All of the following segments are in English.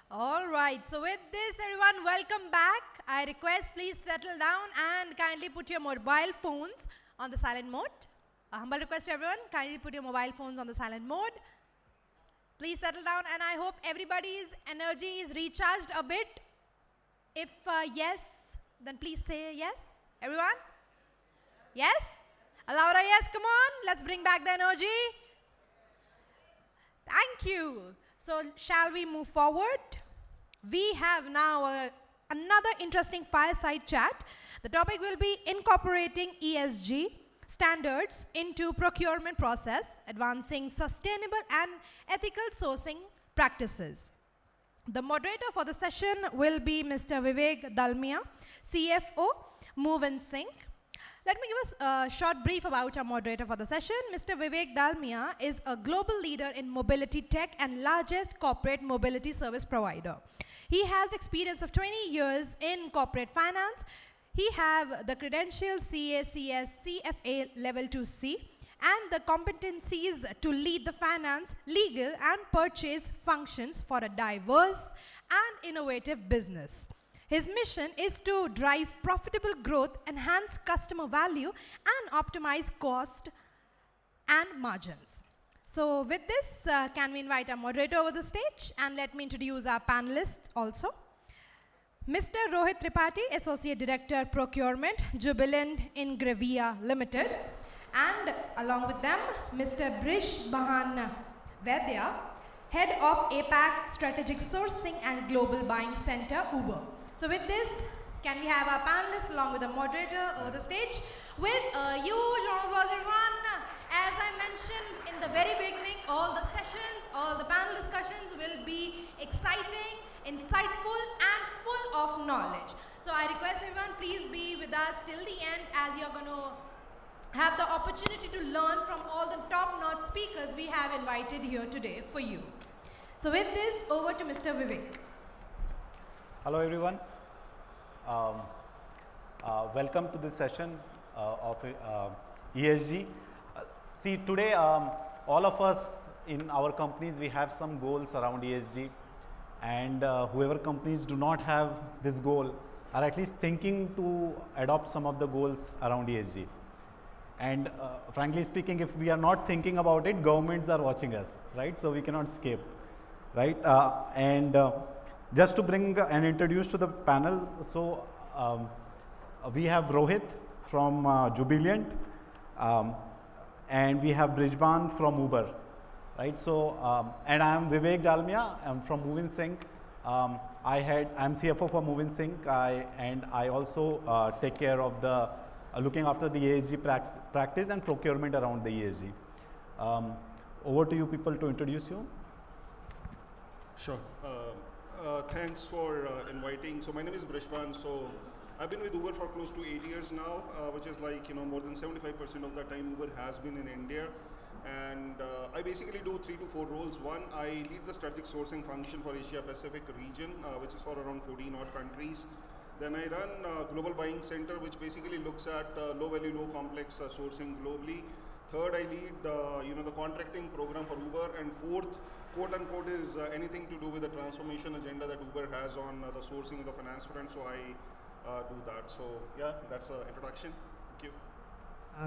All right, so with this, everyone, welcome back. I request please settle down and kindly put your mobile phones on the silent mode. A humble request to everyone, kindly put your mobile phones on the silent mode. Please settle down, and I hope everybody's energy is recharged a bit. If yes, then please say yes. Everyone? Yes? A louder yes, come on. Let's bring back the energy. Thank you. So shall we move forward? We have now another interesting fireside chat. The topic will be incorporating ESG standards into procurement process, advancing sustainable and ethical sourcing practices. The moderator for the session will be Mr. Vivek Dalmia, CFO, MovelnSync. Let me give a short brief about our moderator for the session. Mr. Vivek Dalmia is a global leader in mobility tech and largest corporate mobility service provider. He has experience of 20 years in corporate finance. He have the credentials CACS CFA Level 2C and the competencies to lead the finance, legal and purchase functions for a diverse and innovative business. His mission is to drive profitable growth, enhance customer value, and optimize cost and margins. So with this, can we invite our moderator over the stage? And let me introduce our panelists also. Mr. Rohit Tripathi, Associate Director, Procurement, Jubilant Ingrevia Limited. And along with them, Mr. Brish, Bhan, Vaidya, Head of APAC Strategic Sourcing and Global Buying Center, Uber. So with this, can we have our panelists along with the moderator over the stage with a huge round of applause, everyone. As I mentioned in the very beginning, all the sessions, all the panel discussions will be exciting, insightful and full of knowledge. So I request everyone, please be with us till the end as you're going to have the opportunity to learn from all the top-notch speakers we have invited here today for you. So with this, over to Mr. Vivek. Hello everyone, welcome to this session of ESG. See today all of us in our companies we have some goals around ESG, and whoever companies do not have this goal are at least thinking to adopt some of the goals around ESG. And frankly speaking, if we are not thinking about it, governments are watching us, right? So we cannot escape, right? Just to bring and introduce to the panel, so we have Rohit from Jubilant, and we have Brish from Uber, right? So, and I am Vivek Dalmia, I'm from MovelnSync. I'm CFO for MovelnSync, and I also take care of the looking after the ESG practice and procurement around the ESG. Over to you people to introduce you. Sure. Thanks for inviting. So my name is Brish. So I've been with Uber for close to 8 years now, which is like, more than 75% of the time Uber has been in India. And I basically do 3 to 4 roles. One, I lead the strategic sourcing function for Asia Pacific region, which is for around 14 odd countries. Then I run Global Buying Center, which basically looks at low value, low complex sourcing globally. Third, I lead the contracting program for Uber. And fourth, quote unquote, is anything to do with the transformation agenda that Uber has on the sourcing of the finance front. So I do that. So yeah, that's an introduction. Thank you.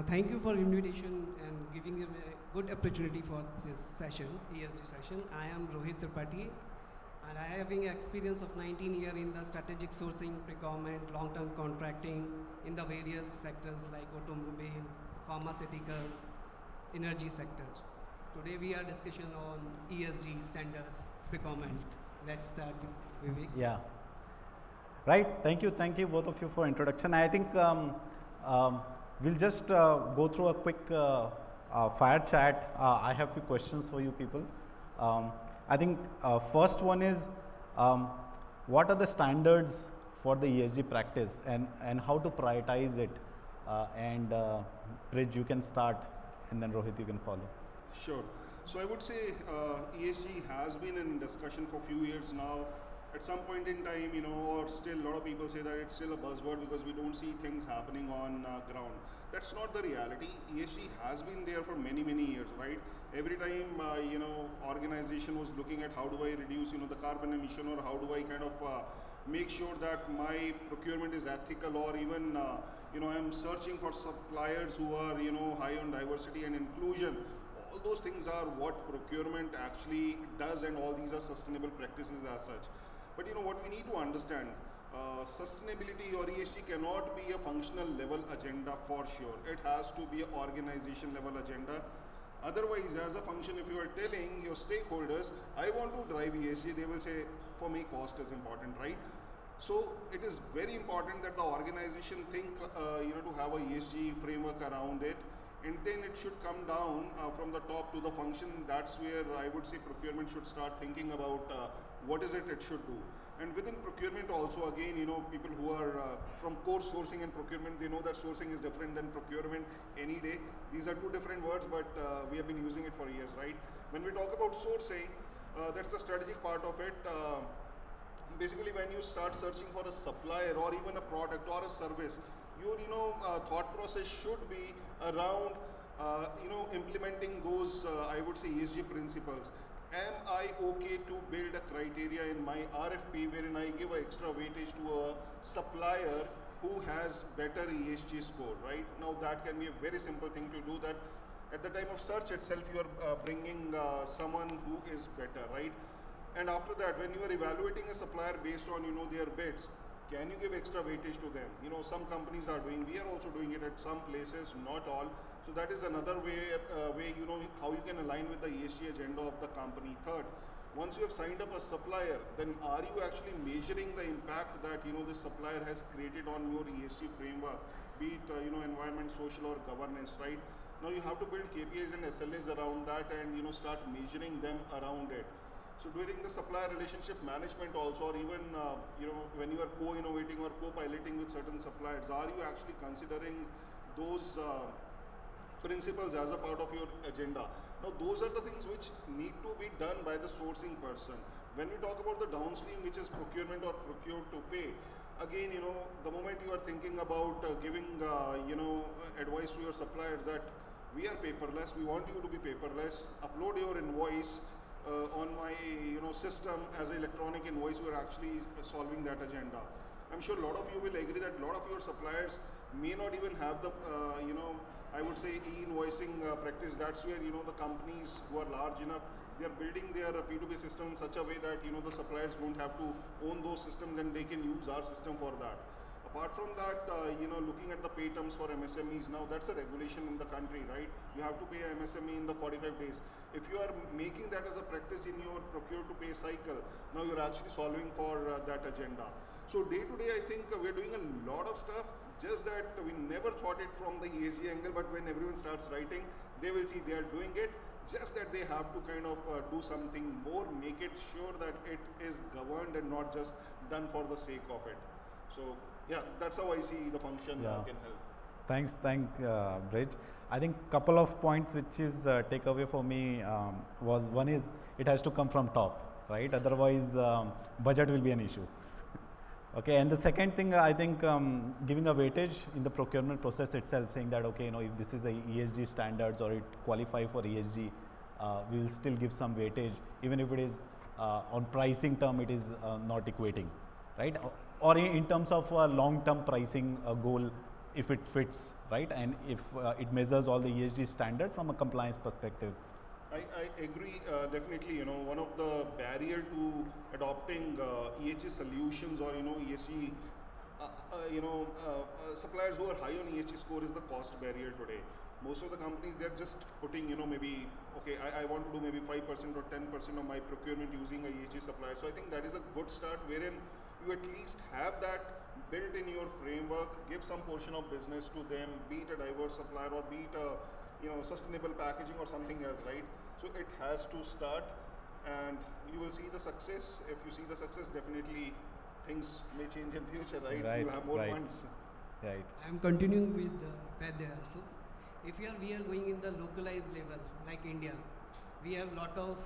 Thank you for invitation and giving me a good opportunity for this session, ESG session. I am Rohit Tripathi, and I have experience of 19 years in the strategic sourcing, procurement, long-term contracting in the various sectors like automobile, pharmaceutical, energy sector. Today we are discussion on ESG standards, procurement. Let's start with Vivek. Yeah. Right. Thank you both of you for introduction. I think we'll just go through a quick fire chat. I have a few questions for you people. I think first one is, what are the standards for the ESG practice and how to prioritize it? Brish, you can start, and then Rohit, you can follow. Sure. So I would say ESG has been in discussion for a few years now. at some point in time, or still a lot of people say that it's still a buzzword because we don't see things happening on ground. That's not the reality. ESG has been there for many, many years, right? Every time, organization was looking at how do I reduce, the carbon emission, or how do I kind of make sure that my procurement is ethical, or even, I'm searching for suppliers who are, high on diversity and inclusion. All those things are what procurement actually does, and all these are sustainable practices as such. But what we need to understand, sustainability or ESG cannot be a functional level agenda for sure. It has to be an organization level agenda. Otherwise, as a function, if you are telling your stakeholders, I want to drive ESG, they will say, for me, cost is important, right? So it is very important that the organization think, to have a ESG framework around it, and then it should come down from the top to the function. That's where I would say procurement should start thinking about what is it should do. And within procurement also, again, people who are from core sourcing and procurement, they know that sourcing is different than procurement any day. These are two different words, but we have been using it for years, right? When we talk about sourcing, that's the strategic part of it. Basically, when you start searching for a supplier or even a product or a service, your thought process should be around implementing those I would say ESG principles. Am I okay to build a criteria in my RFP wherein I give an extra weightage to a supplier who has better ESG score, right? Now that can be a very simple thing to do, that at the time of search itself you are bringing someone who is better, right? And after that, when you are evaluating a supplier based on their bids, can you give extra weightage to them? Some companies are doing, we are also doing it at some places, not all. So that is another way, how you can align with the ESG agenda of the company. Third, once you have signed up a supplier, then are you actually measuring the impact that this supplier has created on your ESG framework, be it environment, social, or governance, right? Now you have to build KPIs and SLAs around that, and start measuring them around it. So during the supplier relationship management also, or even when you are co-innovating or co-piloting with certain suppliers, are you actually considering those principles as a part of your agenda? Now those are the things which need to be done by the sourcing person. When we talk about the downstream, which is procurement or procure to pay, again, the moment you are thinking about giving advice to your suppliers that we are paperless, we want you to be paperless, upload your invoice on my system as an electronic invoice, we are actually solving that agenda. I'm sure a lot of you will agree that a lot of your suppliers may not even have the I would say e-invoicing practice. That's where the companies who are large enough, they are building their P2P system in such a way that the suppliers don't have to own those systems, and they can use our system for that. Apart from that, looking at the pay terms for MSMEs, now that's a regulation in the country, right? You have to pay a MSME in the 45 days. If you are making that as a practice in your procure to pay cycle, now you're actually solving for that agenda. So day to day, I think we're doing a lot of stuff, just that we never thought it from the ESG angle, but when everyone starts writing, they will see they are doing it, just that they have to kind of do something more, make it sure that it is governed and not just done for the sake of it. So yeah, that's how I see the function can help. Thanks, Brish. I think couple of points which is takeaway for me was, one is it has to come from top, right? Otherwise, budget will be an issue. Okay, and the second thing, I think giving a weightage in the procurement process itself, saying that okay, if this is the ESG standards or it qualify for ESG, we will still give some weightage, even if it is on pricing term, it is not equating, right? Or in terms of long-term pricing goal, if it fits, right? And if it measures all the ESG standard from a compliance perspective. I agree, definitely. One of the barrier to adopting ESG solutions or ESG, suppliers who are high on ESG score is the cost barrier today. Most of the companies, they're just putting, maybe, okay, I want to do maybe 5% or 10% of my procurement using a ESG supplier. So I think that is a good start, wherein you at least have that built in your framework, give some portion of business to them, be it a diverse supplier or be it a sustainable packaging or something else, right? So it has to start, and you will see the success. If you see the success, definitely things may change in future, right? You'll have more funds. Right. I'm continuing with Vaidya also. If we are going in the localized level, like India, we have lot of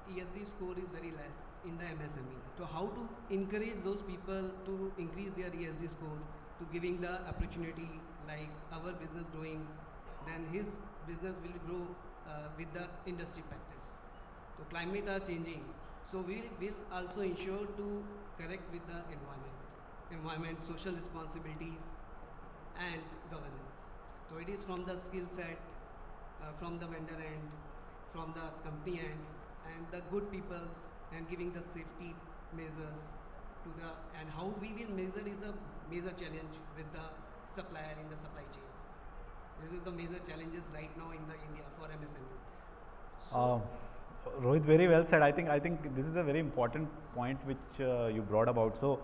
ESG score is very less. in the MSME. So how to encourage those people to increase their ESG score, to giving the opportunity like our business growing, then his business will grow with the industry practice. So climate are changing. So we will also ensure to correct with the environment, social responsibilities and governance. So it is from the skill set, from the vendor end, from the company end, and the good peoples, and giving the safety measures to the, and how we will measure is a major challenge with the supplier in the supply chain. This is the major challenges right now in the India for MSME. So, Rohit, very well said. I think this is a very important point which you brought about. So,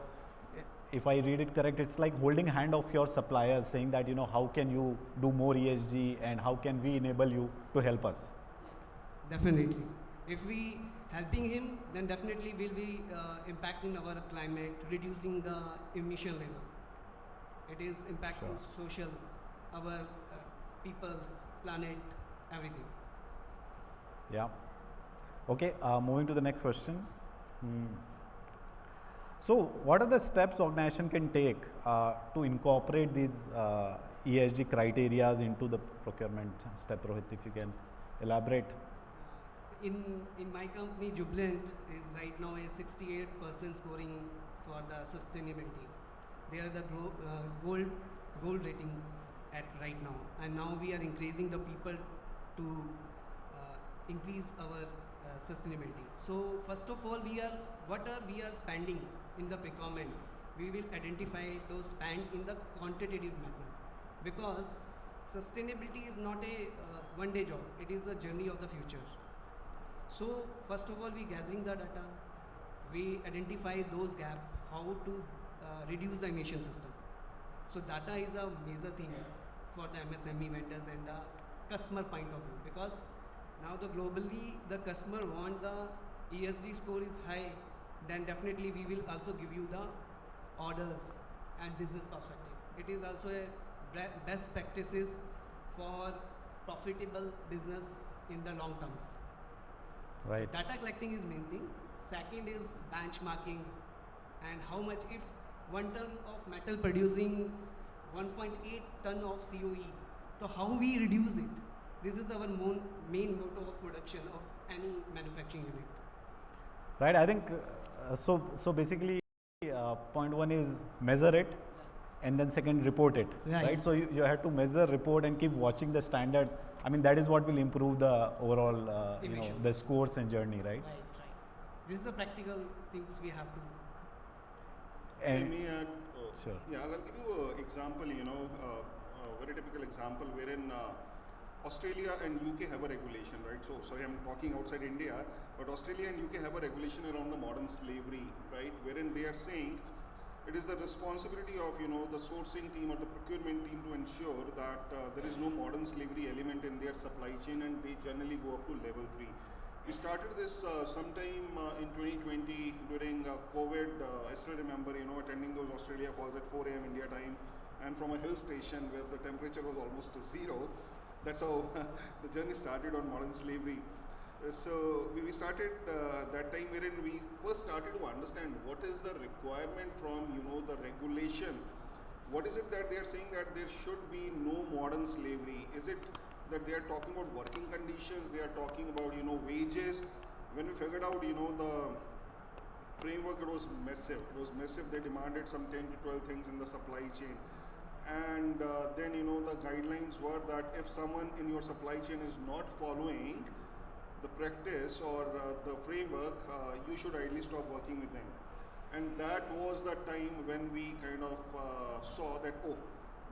if I read it correct, it's like holding hand of your suppliers, saying that how can you do more ESG and how can we enable you to help us. definitely, if we helping him, then definitely will be impacting our climate, reducing the emission level. It is impacting social, our people's, planet, everything. Yeah. Okay, moving to the next question. So, what are the steps organization can take to incorporate these ESG criteria into the procurement step? Rohit, if you can elaborate. In my company, Jubilant is right now a 68% scoring for the sustainability. They are the gold rating at right now, and now we are increasing the people to increase our sustainability. So first of all, we are spending in the procurement. We will identify those spend in the quantitative manner, because sustainability is not a one-day job. It is a journey of the future. So first of all, we gathering the data, we identify those gaps, how to reduce the emission system. So data is a major thing for the MSME vendors and the customer point of view, because now globally the customer want the ESG score is high, then definitely we will also give you the orders and business perspective. It is also a best practices for profitable business in the long terms. Right. Data collecting is main thing. Second is benchmarking, and how much, if 1 ton of metal producing 1.8 ton of COE, so how we reduce it. This is our main motto of production of any manufacturing unit. Right. I think so basically, point one is measure it, and then second report it. Right. So you have to measure, report, and keep watching the standards. I mean, that is what will improve the overall, the scores and journey, right? Right. This is the practical things we have to do. And Sure. Yeah, I'll give you an example, a very typical example wherein Australia and UK have a regulation, right? So, sorry, I'm talking outside India, but Australia and UK have a regulation around the modern slavery, right? Wherein they are saying it is the responsibility of, the sourcing team or the procurement team to ensure that there is no modern slavery element in their supply chain, and they generally go up to level 3. We started this sometime in 2020 during COVID. I still remember, attending those Australia calls at 4 a.m. India time, and from a hill station where the temperature was almost to zero. That's how the journey started on modern slavery. So we started that time wherein we first started to understand what is the requirement from the regulation. What is it that they are saying that there should be no modern slavery? Is it that they are talking about working conditions? They are talking about wages? When we figured out the framework, it was massive. It was massive. They demanded some 10 to 12 things in the supply chain. And then the guidelines were that if someone in your supply chain is not following the practice or the framework, you should ideally stop working with them. And that was the time when we kind of saw that,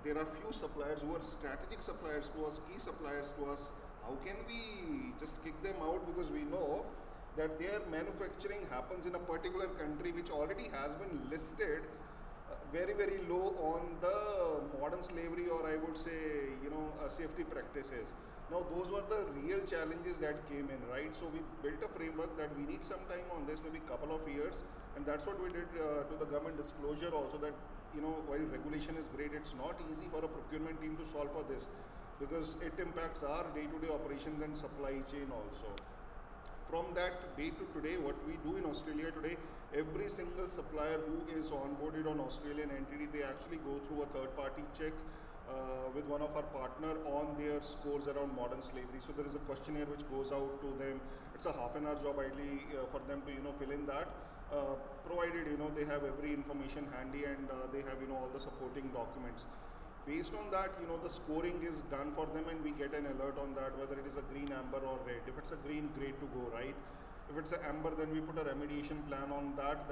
there are few suppliers who are strategic suppliers to us, key suppliers to us. How can we just kick them out? Because we know that their manufacturing happens in a particular country which already has been listed very, very low on the modern slavery, or I would say, safety practices. Now, those were the real challenges that came in, right? So we built a framework that we need some time on this, maybe couple of years, and that's what we did to the government disclosure also, that while regulation is great, it's not easy for a procurement team to solve for this, because it impacts our day-to-day operations and supply chain also. From that day to today, what we do in Australia today, every single supplier who is onboarded on Australian entity, they actually go through a third-party check with one of our partner on their scores around modern slavery. So there is a questionnaire which goes out to them. It's a half-an-hour job ideally for them to fill in that. Provided they have every information handy and they have all the supporting documents. Based on that, the scoring is done for them and we get an alert on that, whether it is a green, amber or red. If it's a green, great to go, right? If it's an amber, then we put a remediation plan on that,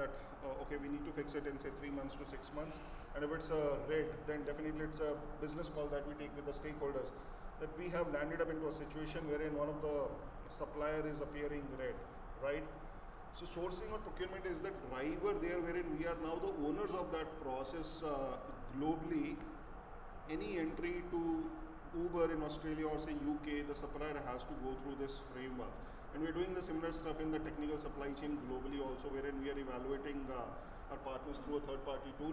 okay, we need to fix it in say 3 months to 6 months. And if it's a red, then definitely it's a business call that we take with the stakeholders, that we have landed up into a situation wherein one of the supplier is appearing red, right? So sourcing or procurement is the driver there, wherein we are now the owners of that process globally. Any entry to Uber in Australia or say UK, the supplier has to go through this framework. And we're doing the similar stuff in the technical supply chain globally also, wherein we are evaluating our partners through a third-party tool.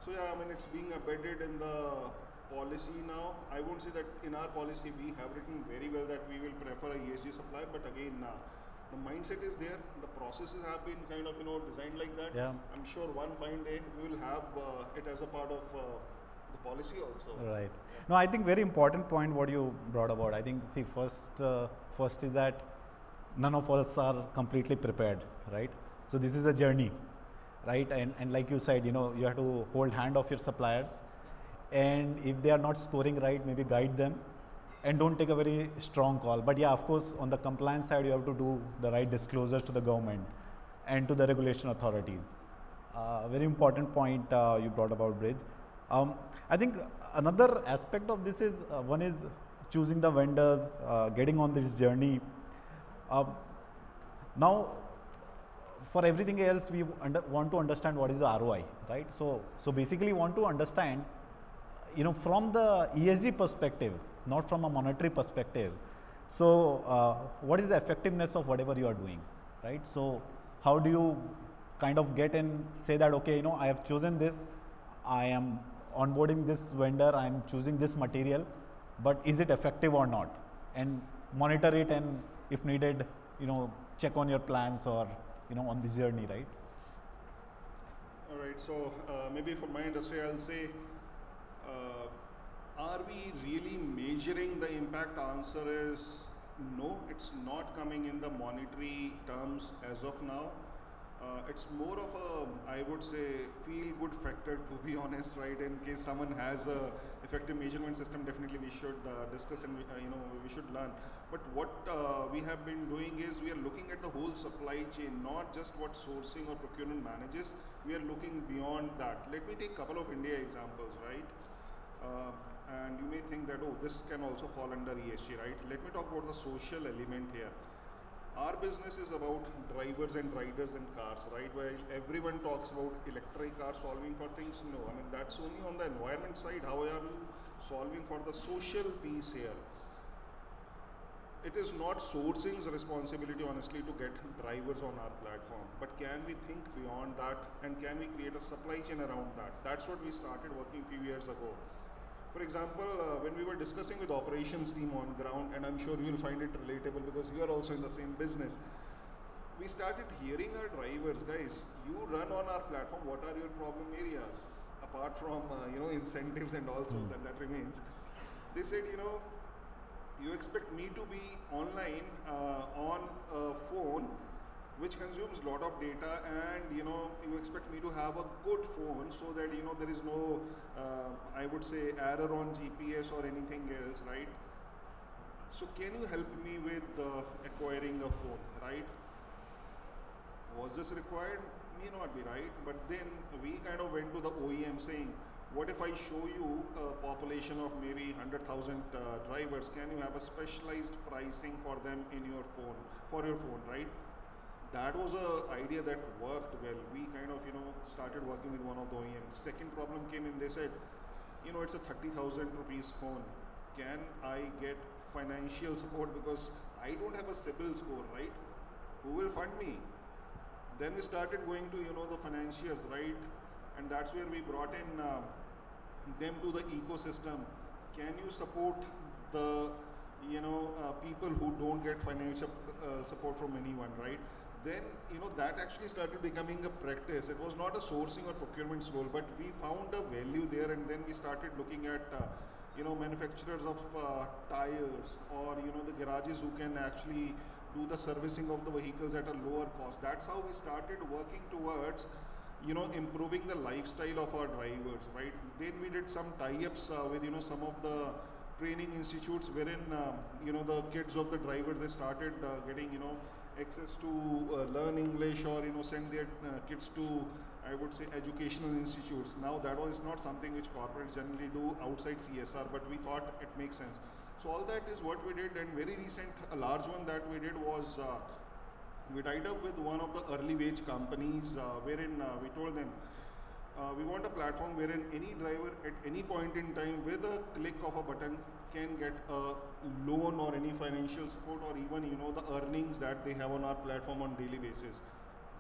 So yeah, I mean, it's being embedded in the policy now. I won't say that in our policy we have written very well that we will prefer a ESG supplier, but again, the mindset is there, the processes have been kind of designed like that. Yeah. I'm sure one fine day we will have it as a part of the policy also. Right. No, I think very important point what you brought about. I think, see, first is that none of us are completely prepared, right? So this is a journey, right? And like you said, you have to hold hand of your suppliers, and if they are not scoring right, maybe guide them, and don't take a very strong call. But yeah, of course, on the compliance side, you have to do the right disclosures to the government and to the regulation authorities. Very important point you brought about, Bridge. I think another aspect of this is, one is choosing the vendors, getting on this journey. Now, for everything else, we want to understand what is the ROI, right? So basically want to understand, from the ESG perspective, not from a monetary perspective. So what is the effectiveness of whatever you are doing, right? So how do you kind of get and say that, okay, I have chosen this, I am onboarding this vendor, I am choosing this material, but is it effective or not? And monitor it, and if needed, check on your plans or, on this journey, right? All right, so maybe for my industry, I'll say, are we really measuring the impact? Answer is no, it's not coming in the monetary terms as of now. It's more of a, I would say, feel-good factor, to be honest, right? In case someone has a effective measurement system, definitely we should discuss and we should learn. But what we have been doing is we are looking at the whole supply chain, not just what sourcing or procurement manages. We are looking beyond that. Let me take a couple of India examples, right? And you may think that, oh, this can also fall under ESG, right? Let me talk about the social element here. Our business is about drivers and riders and cars, right? While everyone talks about electric cars solving for things, no. I mean, that's only on the environment side. How are you solving for the social piece here? It is not sourcing's responsibility, honestly, to get drivers on our platform. But can we think beyond that, and can we create a supply chain around that? That's what we started working a few years ago. For example, when we were discussing with operations team on ground, and I'm sure you'll find it relatable because you are also in the same business, we started hearing our drivers, guys, you run on our platform, what are your problem areas? Apart from, incentives and also that remains. They said, you expect me to be online on a phone which consumes a lot of data, and you expect me to have a good phone so that there is no I would say error on GPS or anything else, right? So can you help me with acquiring a phone, right? Was this required? May not be, right? But then we kind of went to the OEM saying, what if I show you a population of maybe 100,000 drivers? Can you have a specialized pricing for them in your phone, for your phone, right? That was an idea that worked well. We kind of, started working with one of the OEMs. Second problem came in, they said, it's a 30,000 rupees phone. Can I get financial support because I don't have a CIBIL score, right? Who will fund me? Then we started going to, the financiers, right? And that's where we brought in them to the ecosystem. Can you support the people who don't get financial support from anyone, right? Then, that actually started becoming a practice. It was not a sourcing or procurement role, but we found a value there, and then we started looking at, manufacturers of tires, or, the garages who can actually do the servicing of the vehicles at a lower cost. That's how we started working towards, improving the lifestyle of our drivers, right? Then we did some tie-ups with, some of the training institutes wherein, the kids of the drivers, they started getting, access to learn English, or, send their kids to, I would say, educational institutes. Now that was not something which corporates generally do outside CSR, but we thought it makes sense. So all that is what we did, and very recent, a large one that we did was, we tied up with one of the early wage companies, wherein we told them, we want a platform wherein any driver at any point in time with a click of a button can get a loan or any financial support, or even the earnings that they have on our platform on daily basis.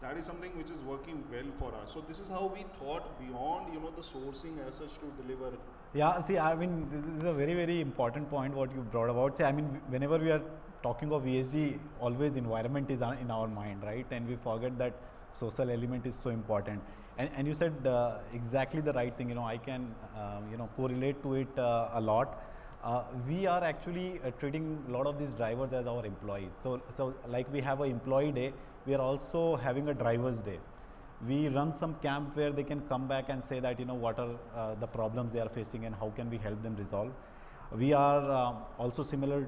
That is something which is working well for us. So this is how we thought beyond the sourcing as such to deliver. Yeah, see, I mean, this is a very, very important point what you brought about. See, I mean, whenever we are talking of ESG, always environment is in our mind, right? And we forget that social element is so important. And you said exactly the right thing. I can correlate to it a lot. We are actually treating a lot of these drivers as our employees. So like we have an employee day, we are also having a driver's day. We run some camp where they can come back and say that what are the problems they are facing and how can we help them resolve. We are also similar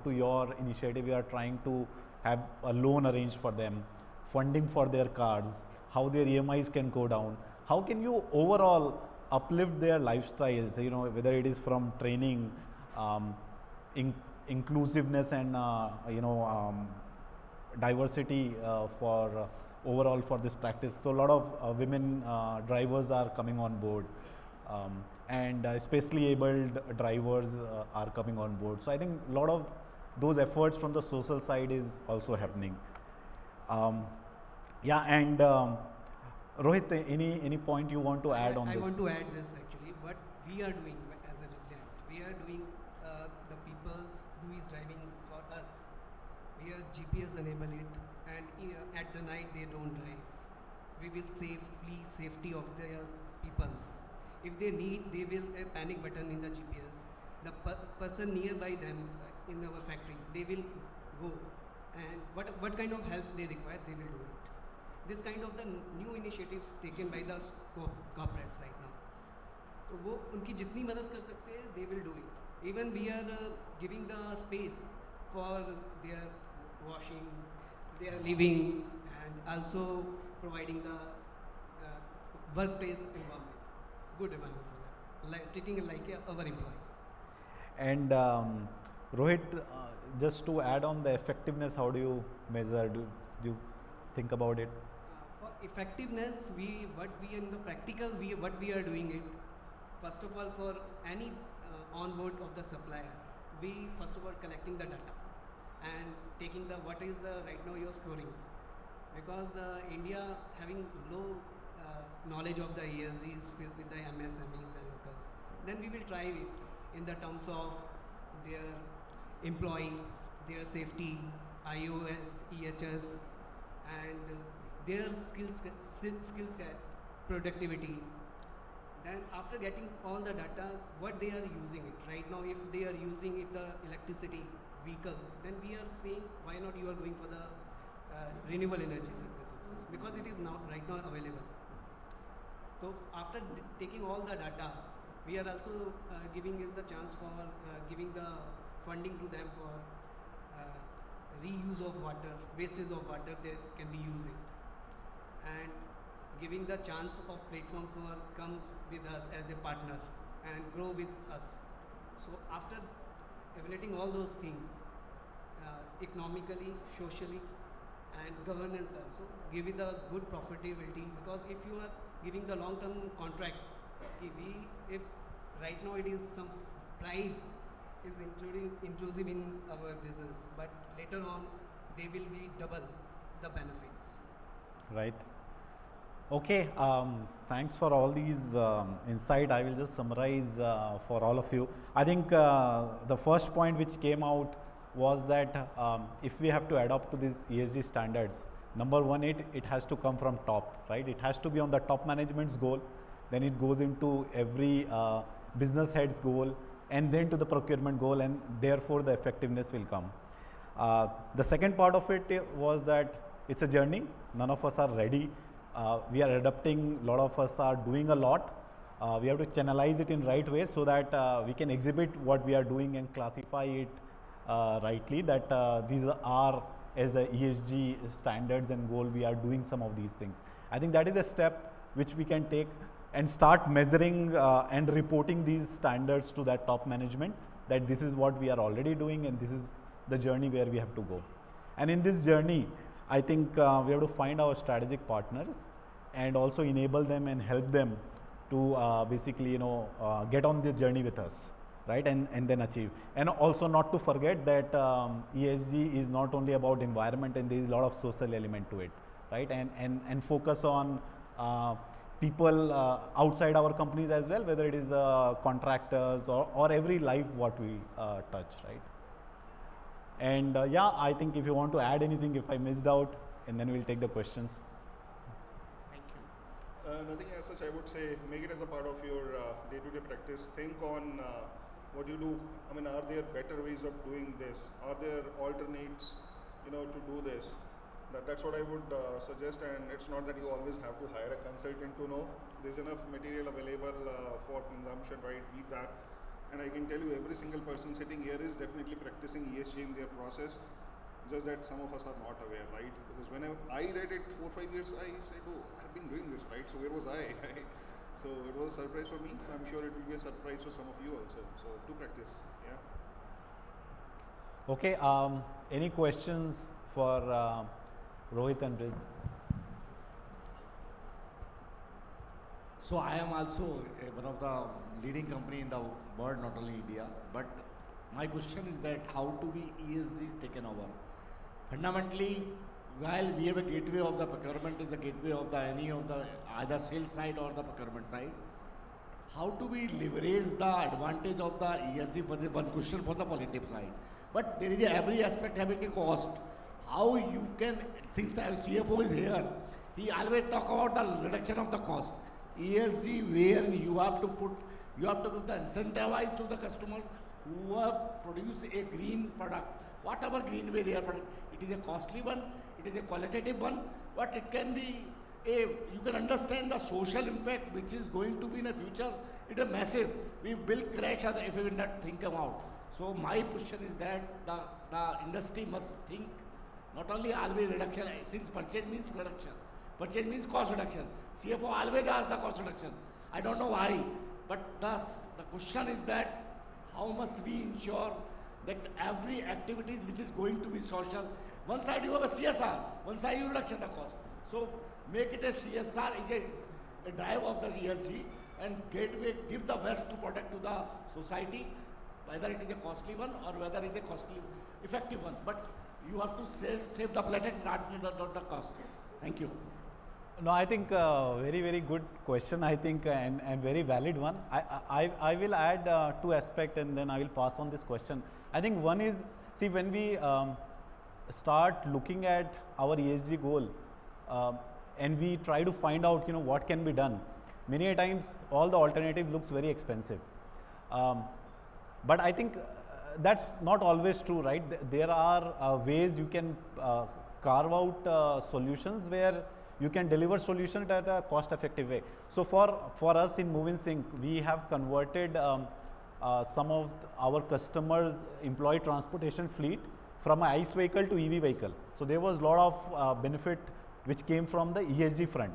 to your initiative. We are trying to have a loan arranged for them, funding for their cars, how their EMIs can go down. How can you overall uplift their lifestyles? Whether it is from training, inclusiveness, and diversity for overall for this practice. So a lot of women drivers are coming on board, and especially abled drivers are coming on board. So I think a lot of those efforts from the social side is also happening. Yeah, and Rohit, any point you want to add on this? I want to add this actually. What we are doing as a Jubilant, we are doing the people's who is driving for us. We are GPS enable it, and at the night they don't drive. We will safety of their peoples. If they need, they will a panic button in the GPS. The person nearby them in our factory, they will go, and what kind of help they require, they will do it. This kind of the new initiatives taken by the corporates right now. तो वो उनकी जितनी मदद कर सकते हैं, they will do it. Even we are giving the space for their washing, their living, and also providing the workplace environment, good environment for them, like treating it like our employee. And Rohit, just to add on the effectiveness, how do you measure? Do you think about it? For effectiveness, what we are doing it. First of all, for any onboard of the supplier, we first of all collecting the data and taking the what is right now your scoring, because India having low knowledge of the ESGs with the MSMEs and locals. Then we will try it in the terms of their employee, their safety, iOS, EHS, and their skills set, productivity. Then after getting all the data, what they are using it. Right now, if they are using it, the electricity vehicle, then we are saying, why not you are going for the renewable energy resources, because it is now right now available. So after taking all the data, we are also giving is the chance for giving the funding to them for reuse of water, wastage of water, they can be using, and giving the chance of platform for come with us as a partner and grow with us. So after evaluating all those things, economically, socially, and governance also, give it a good profitability, because if you are giving the long-term contract, if right now it is some price is inclusive in our business, but later on they will be double the benefits. Right. Okay, thanks for all these insight. I will just summarize for all of you. I think the first point which came out was that if we have to adopt to these ESG standards, number one, it has to come from top, right? It has to be on the top management's goal, then it goes into every business head's goal, and then to the procurement goal, and therefore the effectiveness will come. The second part of it was that it's a journey. None of us are ready. We are adapting. A lot of us are doing a lot. We have to channelize it in right way so that we can exhibit what we are doing and classify it rightly. That these are as a ESG standards and goal. We are doing some of these things. I think that is a step which we can take and start measuring and reporting these standards to that top management. That this is what we are already doing and this is the journey where we have to go. And in this journey, I think we have to find our strategic partners and also enable them and help them to basically get on the journey with us, right, and then achieve. And also not to forget that ESG is not only about environment, and there is a lot of social element to it, right, and focus on people outside our companies as well, whether it is contractors or every life what we touch, right. And yeah, I think if you want to add anything, if I missed out, and then we'll take the questions. Thank you. Nothing as such. I would say make it as a part of your day-to-day practice. Think on what you do. I mean, are there better ways of doing this? Are there alternates, to do this? That's what I would suggest. And it's not that you always have to hire a consultant to know. There's enough material available for consumption, right? Read that. And I can tell you every single person sitting here is definitely practicing ESG in their process, just that some of us are not aware, right? Because when I read it 4 or 5 years, I said, oh, I've been doing this, right? So where was I, right? So it was a surprise for me, so I'm sure it will be a surprise for some of you also. So do practice, yeah. Okay, any questions for Rohit and Brish? So I am also one of the leading company in the world, not only India, but my question is that how to be ESG is taken over. Fundamentally, while we have a gateway of the procurement is the gateway of the any of the either sales side or the procurement side, how do we leverage the advantage of the ESG for the one question for the positive side? But there is every aspect having a cost. How you can, since our CFO is here, he always talk about the reduction of the cost. ESG where you have to give the incentivize to the customers who have produced a green product, whatever green way they are producing. It is a costly one, it is a qualitative one, but it can be you can understand the social impact which is going to be in the future. It is massive. We will crash if we will not think about. So my question is that the industry must think not only always reduction, since purchase means reduction. Purchase means cost reduction. CFO always asks the cost reduction. I don't know why, but the question is that how must we ensure that every activity which is going to be social, one side you have a CSR, one side you reduction the cost. So make it a CSR is a drive of the ESG and gateway, give the best to product to the society, whether it is a costly one or whether it is a costly, effective one. But you have to save the planet, not the cost. Thank you. No, I think very, very good question, I think, and very valid one. I will add two aspects and then I will pass on this question. I think one is, see, when we start looking at our ESG goal and we try to find out, what can be done, many a times all the alternative looks very expensive. But I think that's not always true, right? There are ways you can carve out solutions where you can deliver solution at a cost effective way. So for us in MovelnSync, we have converted some of our customers' employee transportation fleet from an ICE vehicle to EV vehicle. So there was a lot of benefit which came from the ESG front.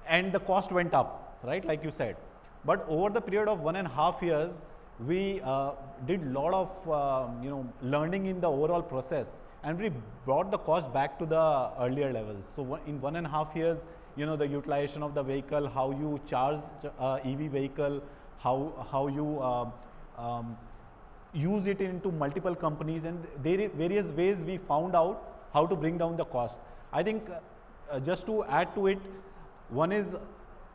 And the cost went up, right, like you said. But over the period of 1.5 years, we did a lot of learning in the overall process, and we brought the cost back to the earlier levels. So in 1.5 years, the utilization of the vehicle, how you charge EV vehicle, how you use it into multiple companies, and there are various ways we found out how to bring down the cost. I think just to add to it, one is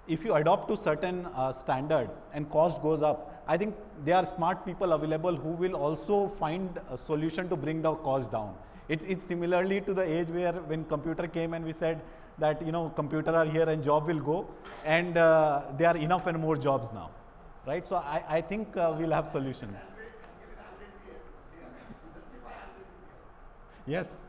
if you adopt to certain standard and cost goes up, I think there are smart people available who will also find a solution to bring the cost down. It's similarly to the age where when computer came and we said that, you know, computer are here and job will go, and there are enough and more jobs now, right? So I think we'll have solution. Yes.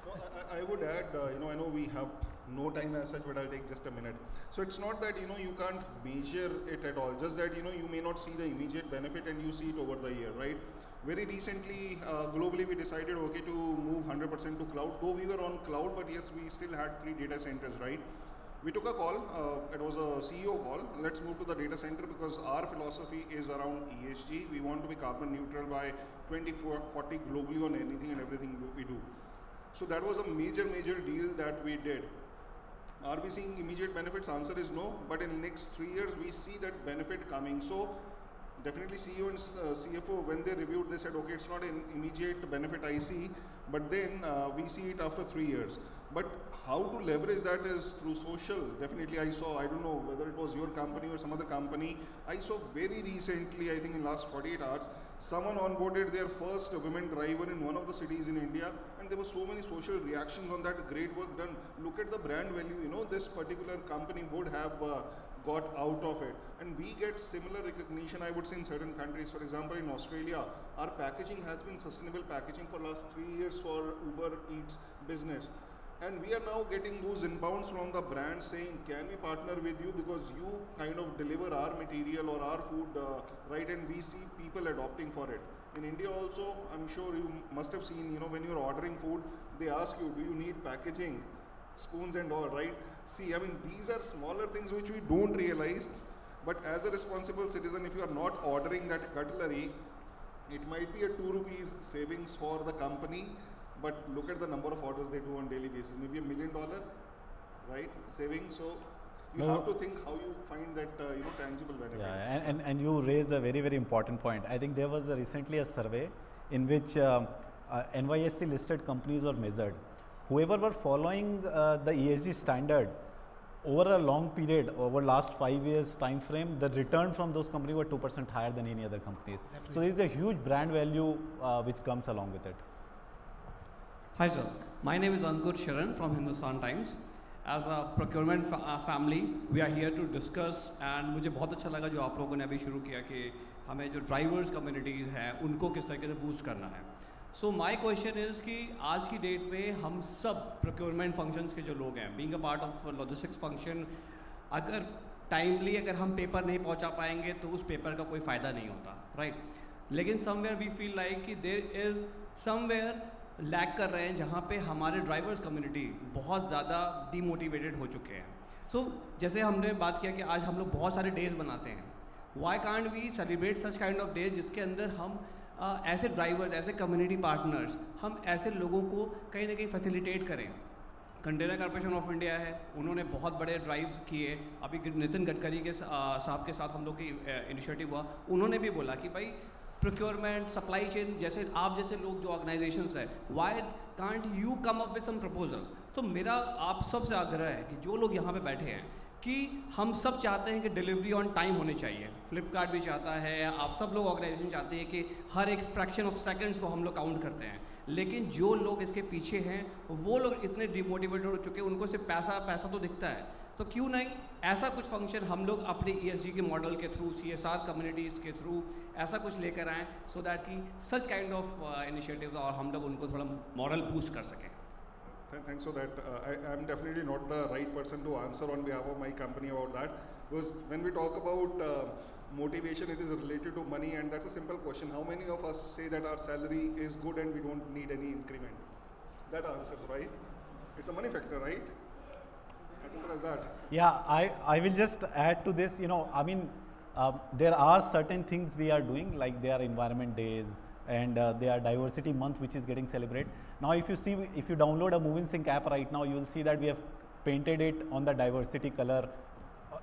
No, I would add, I know we have no time as such, but I'll take just a minute. So it's not that, you can't measure it at all, just that, you may not see the immediate benefit and you see it over the year, right? Very recently, globally, we decided, okay, to move 100% to cloud. Though we were on cloud, but yes, we still had 3 data centers, right? We took a call, it was a CEO call, let's move to the data center because our philosophy is around ESG. We want to be carbon neutral by 2040 globally on anything and everything we do. So that was a major deal that we did. Are we seeing immediate benefits? Answer is no, but in the next 3 years, we see that benefit coming. So definitely CEO and CFO, when they reviewed, they said, okay, it's not an immediate benefit I see, but then we see it after 3 years. But how to leverage that is through social. Definitely I saw, I don't know whether it was your company or some other company, I saw very recently, I think in last 48 hours, someone onboarded their first women driver in one of the cities in India, and there were so many social reactions on that, great work done. Look at the brand value, this particular company would have got out of it. And we get similar recognition, I would say, in certain countries. For example, in Australia, our packaging has been sustainable packaging for last 3 years for Uber Eats business. And we are now getting those inbounds from the brand saying, can we partner with you because you kind of deliver our material or our food, right? And we see people adopting for it. In India also, I'm sure you must have seen, when you're ordering food, they ask you, do you need packaging, spoons and all, right? See, I mean, these are smaller things which we don't realize, but as a responsible citizen, if you are not ordering that cutlery, it might be a 2 rupees savings for the company, but look at the number of orders they do on daily basis, maybe $1 million, right, savings. So you have to think how you find that, tangible benefit. Yeah, and you raised a very important point. I think there was recently a survey in which NYSE listed companies were measured. Whoever were following the ESG standard over a long period, over last 5 years time frame, the return from those companies were 2% higher than any other companies. Definitely. So there is a huge brand value which comes along with it. Hi sir, my name is Ankur Sharan from Hindustan Times. As a procurement family, we are here to discuss, and मुझे बहुत अच्छा लगा जो आप लोगों ने अभी शुरू किया कि हमें जो ड्राइवर्स कम्युनिटीज़ हैं उनको किस तरीके से बूस्ट करना है. सो माई क्वेश्चन इज़ कि आज की डेट में हम सब प्रोक्योरमेंट फंक्शंस के जो लोग हैं, being a part of logistics function, अगर टाइमली अगर हम पेपर नहीं पहुंचा पाएंगे तो उस पेपर का कोई फ़ायदा नहीं होता, राइट? लेकिन समवेयर वी फील लाइक कि देयर इज़ समवेयर लैग कर रहे हैं जहाँ पे हमारे ड्राइवर्स कम्युनिटी बहुत ज़्यादा डीमोटिवेटेड हो चुके हैं. सो जैसे हमने बात किया कि आज हम लोग बहुत सारे डेज बनाते हैं, why can't we celebrate such kind of days जिसके अंदर हम ऐसे ड्राइवर्स, ऐसे कम्युनिटी पार्टनर्स, हम ऐसे लोगों को कहीं ना कहीं फैसिलिटेट करें. कंटेनर कॉर्पोरेशन ऑफ इंडिया है, उन्होंने बहुत बड़े ड्राइव्स किए. अभी नितिन गडकरी के साहब के साथ हम लोग की इनिशिएटिव हुआ, उन्होंने भी बोला कि भाई प्रोक्योरमेंट, सप्लाई चेन जैसे आप जैसे लोग जो ऑर्गेनाइजेशंस है, why can't you come up with some proposal. तो मेरा आप सबसे आग्रह है कि जो लोग यहाँ पे बैठे हैं कि हम सब चाहते हैं कि डिलीवरी ऑन टाइम होनी चाहिए. फ्लिपकार्ट भी चाहता है, आप सब लोग ऑर्गेनाइजेशन चाहते हैं कि हर एक फ्रैक्शन ऑफ सेकंड्स को हम लोग काउंट करते हैं. लेकिन जो लोग इसके पीछे हैं वो लोग इतने डिमोटिवेटेड हो चुके हैं, उनको सिर्फ पैसा तो दिखता है. तो क्यों नहीं ऐसा कुछ फंक्शन हम लोग अपने ESG के मॉडल के थ्रू, CSR कम्युनिटीज़ के थ्रू ऐसा कुछ लेकर आएँ, सो दैट कि सच काइंड ऑफ इनिशिएटिव्स और हम लोग उनको थोड़ा मॉरल बूस्ट कर सकें. Thanks for that. I'm definitely not the right person to answer on behalf of my company about that, because when we talk about motivation, it is related to money, and that's a simple question. How many of us say that our salary is good and we don't need any increment? That answers, right? It's a money factor, right? As simple as that. Yeah, I will just add to this. I mean, there are certain things we are doing, like there are environment days, and there are diversity month which is getting celebrated. Now if you download a MovelnSync app right now, you will see that we have painted it on the diversity color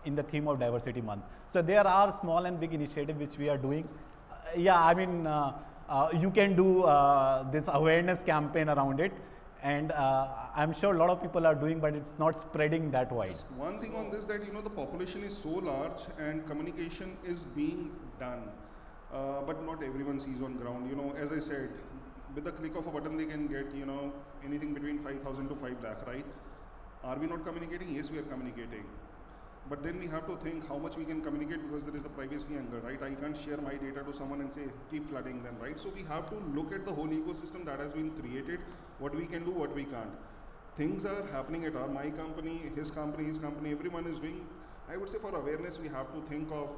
in the theme of diversity month. So there are small and big initiatives which we are doing. Yeah, I mean, you can do this awareness campaign around it, and I'm sure a lot of people are doing, but it's not spreading that wide. One thing on this, that the population is so large and communication is being done, but not everyone sees on ground. As I said, with the click of a button they can get anything between 5,000 to 5 lakh, right? Are we not communicating? Yes, we are communicating. But then we have to think how much we can communicate, because there is the privacy angle, right? I can't share my data to someone and say, keep flooding them, right? So we have to look at the whole ecosystem that has been created, what we can do, what we can't. Things are happening at my company, his company, everyone is doing. I would say for awareness, we have to think of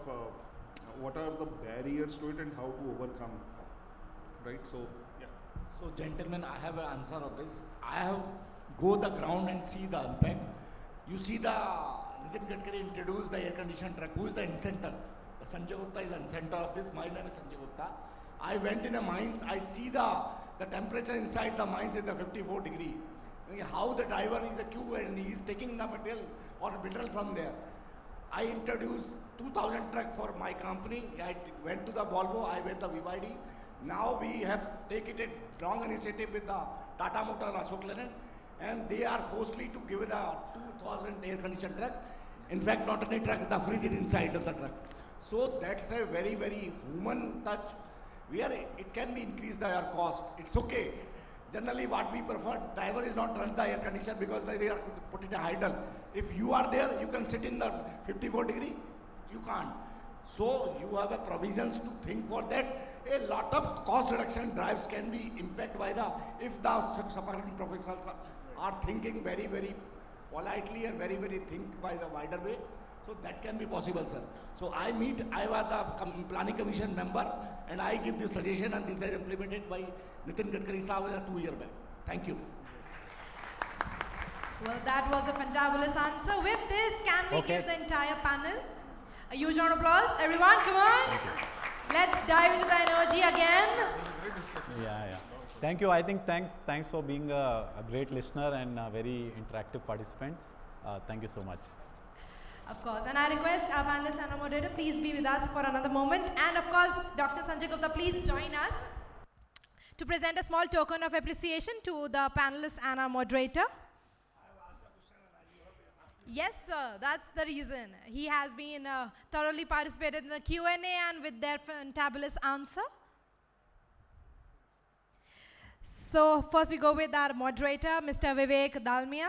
what are the barriers to it and how to overcome, right? So, yeah. So gentlemen, I have an answer of this. I have go the ground and see the impact. You see the Nitin Gadkari introduced the air conditioned truck. Who is the incentor? Sanjay Gupta is the incentor of this. My name is Sanjay Gupta. I went in a mines. I see the temperature inside the mines is the 54 degree. How the driver is a queue and he is taking the material or mineral from there. I introduced 2000 truck for my company. I went to the Volvo. I went to BYD. Now we have taken a strong initiative with the Tata Motor Ashok Leyland, and they are forcefully to give the 2000 air conditioned truck. In fact, not only truck, the fridge is inside of the truck. So that's a very, very human touch where it can be increased the air cost. It's okay. Generally what we prefer, driver is not run the air conditioner because they are put it idle. If you are there, you can sit in the 54 degree, you can't. So you have a provisions to think for that. A lot of cost reduction drives can be impacted by if the supporting professionals are thinking very, very politely and very, very think by the wider way. So that can be possible, sir. So I was the planning commission member, and I give this suggestion, and this is implemented by Nitin Gadkari Sahab 2 years back. Thank you. Well, that was a fantabulous answer. With this, can we give the entire panel a huge round of applause? Everyone, come on. Let's dive into the energy again. Yeah. Thank you. I think thanks for being a great listener and a very interactive participants. Thank you so much. Of course, and I request our panelists and our moderator, please be with us for another moment. And of course, Dr. Sanjay Gupta, please join us to present a small token of appreciation to the panelists and our moderator. Yes, sir, that's the reason. He has been thoroughly participated in the Q&A and with their fantabulous answer. So first we go with our moderator, Mr. Vivek Dalmia.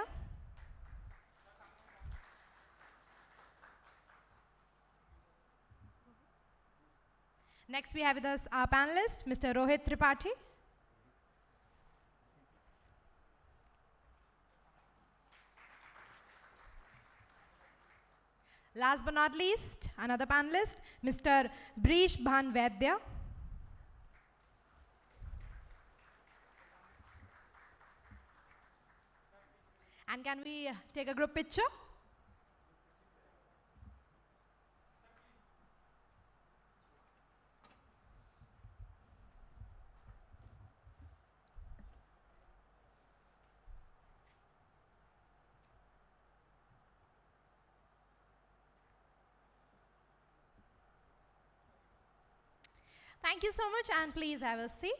Next we have with us our panelist, Mr. Rohit Tripathi. Last but not least, another panelist, Mr. Brish, Bhan, Vaidya. And can we take a group picture? Thank you so much, and please have a seat.